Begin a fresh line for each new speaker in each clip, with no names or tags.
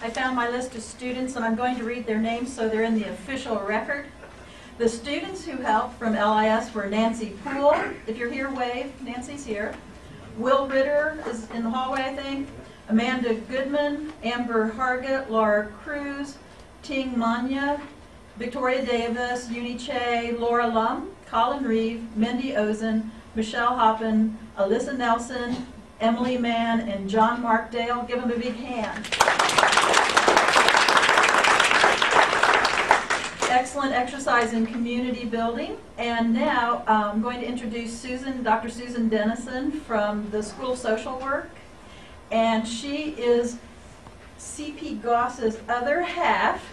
I found my list of students, and I'm going to read their names so they're in the official record. The students who helped from LIS were Nancy Poole. If you're here, wave. Nancy's here. Will Ritter is in the hallway, I think. Amanda Goodman, Amber Hargett, Laura Cruz, Ting Manya, Victoria Davis, Uni Che, Laura Lum, Colin Reeve, Mindy Ozen, Michelle Hoppin, Alyssa Nelson, Emily Mann, and John Markdale. Give them a big hand. Excellent exercise in community building. And now I'm going to introduce Dr. Susan Dennison from the School of Social Work. And she is C.P. Goss's other half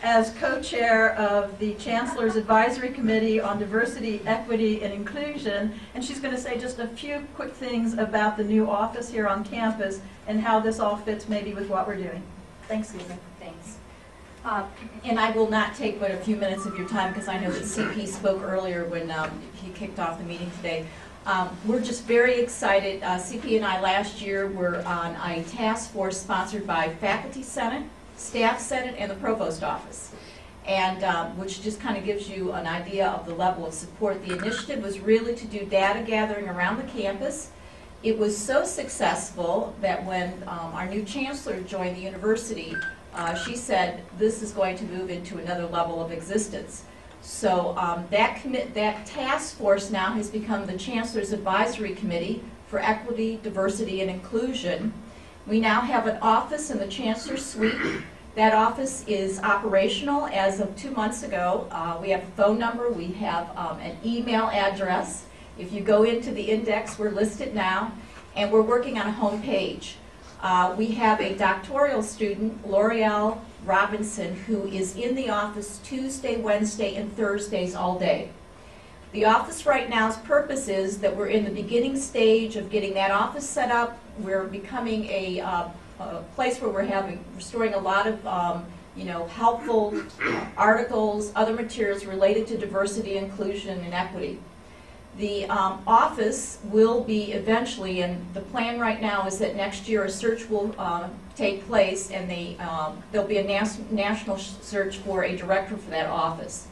as co-chair of the Chancellor's Advisory Committee on Diversity, Equity, and Inclusion. And she's going to say just a few quick things about the new office here on campus and how this all fits maybe with what we're doing. Thanks, Susan.
Thanks. And I will not take but a few minutes of your time because I know that CP spoke earlier when he kicked off the meeting today. We're just very excited. CP and I last year were on a task force sponsored by Faculty Senate, Staff Senate, and the Provost Office, and which just kind of gives you an idea of the level of support. The initiative was really to do data gathering around the campus. It was so successful that when our new chancellor joined the university, she said this is going to move into another level of existence. So that task force now has become the Chancellor's Advisory Committee for Equity, Diversity, and Inclusion. We now have an office in the Chancellor's Suite. That office is operational as of 2 months ago. We have a phone number, we have an email address. If you go into the index, we're listed now, and we're working on a home page. We have a doctoral student, L'Oreal Robinson, who is in the office Tuesday, Wednesday, and Thursdays all day. The office right now's purpose is that we're in the beginning stage of getting that office set up. We're becoming a place where we're storing a lot of helpful articles, other materials related to diversity, inclusion, and equity. The office will be eventually, and the plan right now is that next year a search will take place, and there'll be a national search for a director for that office.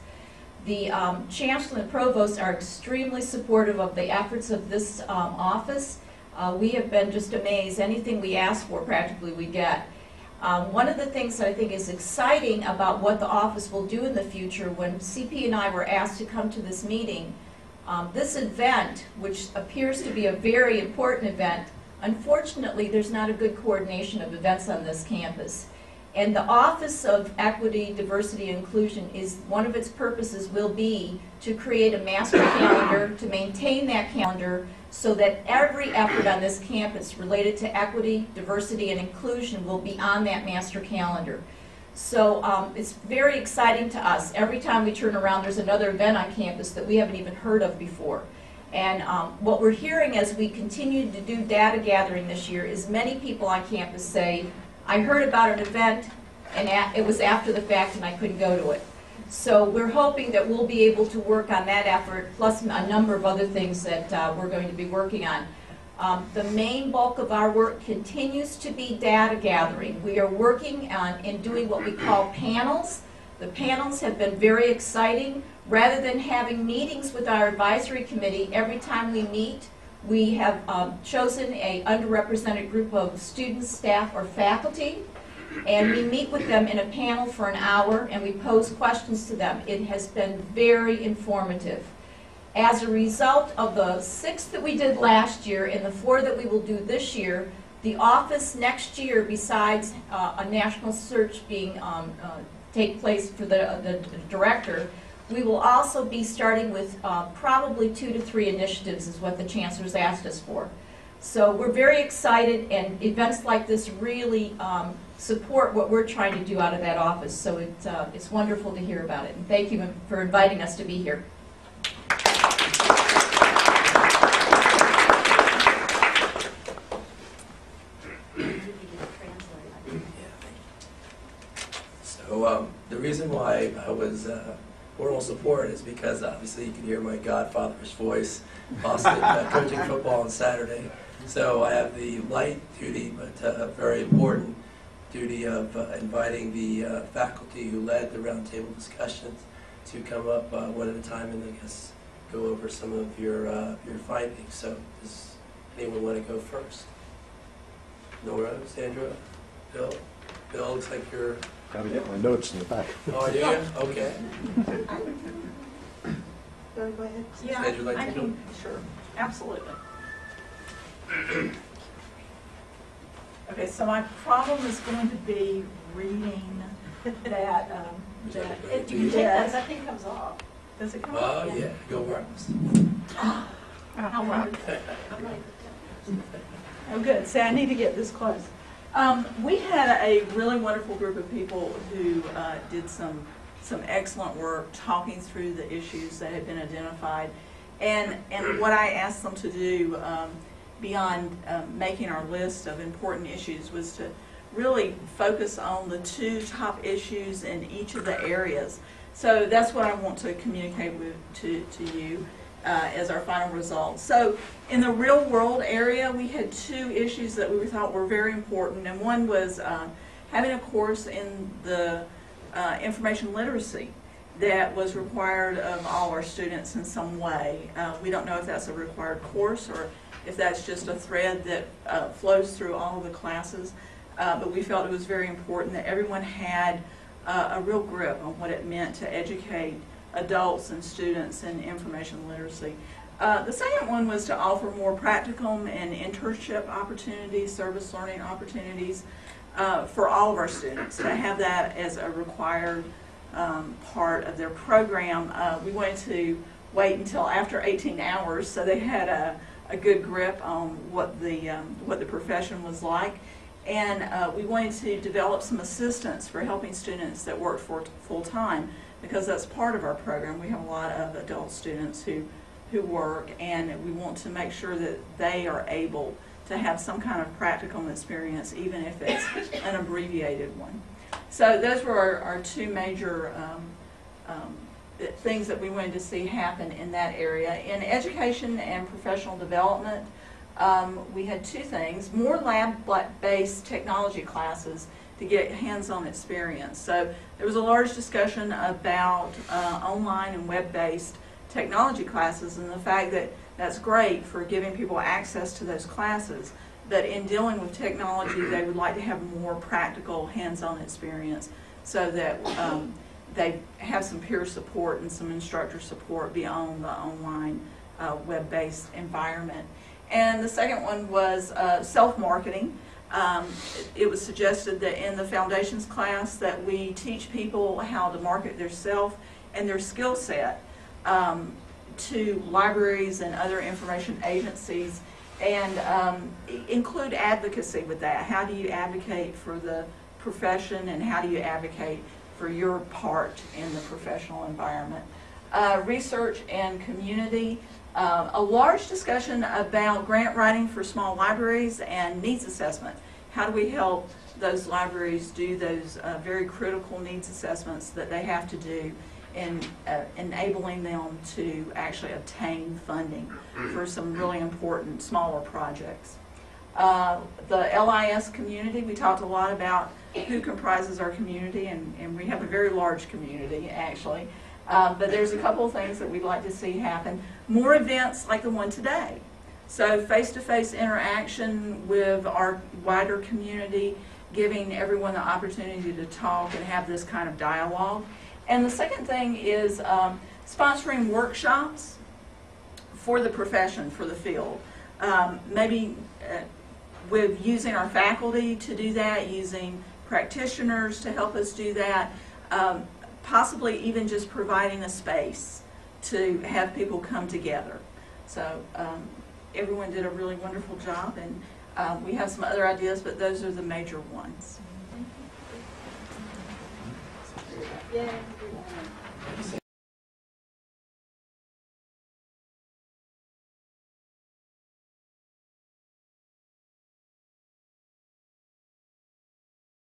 The Chancellor and Provost are extremely supportive of the efforts of this office. We have been just amazed. Anything we ask for, practically we get. One of the things that I think is exciting about what the office will do in the future, when CP and I were asked to come to this meeting, this event, which appears to be a very important event, unfortunately there's not a good coordination of events on this campus. And the Office of Equity, Diversity, and Inclusion is one of its purposes will be to create a master calendar, to maintain that calendar so that every effort on this campus related to equity, diversity, and inclusion will be on that master calendar. So it's very exciting to us. Every time we turn around, there's another event on campus that we haven't even heard of before. And what we're hearing as we continue to do data gathering this year is many people on campus say, I heard about an event and it was after the fact and I couldn't go to it. So we're hoping that we'll be able to work on that effort, plus a number of other things that we're going to be working on. The main bulk of our work continues to be data gathering. We are working on doing what we call panels. The panels have been very exciting. Rather than having meetings with our advisory committee, every time we meet, we have chosen an underrepresented group of students, staff, or faculty, and we meet with them in a panel for an hour and we pose questions to them. It has been very informative. As a result of the 6 that we did last year and the 4 that we will do this year, the office next year, besides a national search being take place for the director, we will also be starting with probably 2 to 3 initiatives is what the Chancellor's asked us for. So we're very excited, and events like this really support what we're trying to do out of that office. So it's wonderful to hear about it. And thank you for inviting us to be here.
So the reason why I was oral support is because obviously you can hear my godfather's voice, Boston, coaching football on Saturday. So I have the light duty, but very important duty of inviting the faculty who led the roundtable discussions to come up one at a time and I guess go over some of your findings. So does anyone want to go first? Nora, Sandra, Bill? Bill, looks like you're...
Gotta get my notes in the back.
Oh, do you? Okay.
Go ahead.
Yeah,
Sandra, like
I
to
can, sure, absolutely. Okay, so my problem is going to be reading that,
If
you can take
Yes, that thing comes off.
does it come
Oh,
up?
yeah, go wireless.
How right. Oh, good. See, I need to get this close. We had a really wonderful group of people who did some excellent work talking through the issues that had been identified. And what I asked them to do beyond making our list of important issues was to really focus on the 2 top issues in each of the areas. So that's what I want to communicate to you as our final result. So in the real world area, we had 2 issues that we thought were very important, and one was having a course in the information literacy that was required of all our students in some way. We don't know if that's a required course or if that's just a thread that flows through all of the classes, but we felt it was very important that everyone had a real grip on what it meant to educate adults and students in information literacy. The second one was to offer more practicum and internship opportunities, service learning opportunities for all of our students, to have that as a required part of their program. We wanted to wait until after 18 hours so they had a good grip on what the profession was like. And we wanted to develop some assistance for helping students that work full-time, because that's part of our program. We have a lot of adult students who work, and we want to make sure that they are able to have some kind of practical experience, even if it's an abbreviated one. So those were our 2 major things that we wanted to see happen in that area. In education and professional development, we had 2 things: more lab-based technology classes to get hands-on experience. So there was a large discussion about online and web-based technology classes, and the fact that that's great for giving people access to those classes, but in dealing with technology they would like to have more practical hands-on experience so that they have some peer support and some instructor support beyond the online web-based environment. And the second one was self-marketing. It was suggested that in the foundations class that we teach people how to market their self and their skill set to libraries and other information agencies, and include advocacy with that. How do you advocate for the profession, and how do you advocate for your part in the professional environment? Research and community. A large discussion about grant writing for small libraries and needs assessment. How do we help those libraries do those very critical needs assessments that they have to do in enabling them to actually obtain funding for some really important smaller projects. The LIS community, we talked a lot about who comprises our community, and we have a very large community actually. But there's a couple of things that we'd like to see happen. More events like the one today. So face-to-face interaction with our wider community, giving everyone the opportunity to talk and have this kind of dialogue. And the second thing is sponsoring workshops for the profession, for the field. Maybe with using our faculty to do that, using practitioners to help us do that, possibly even just providing a space to have people come together. So everyone did a really wonderful job, and we have some other ideas, but those are the major ones.
Yeah.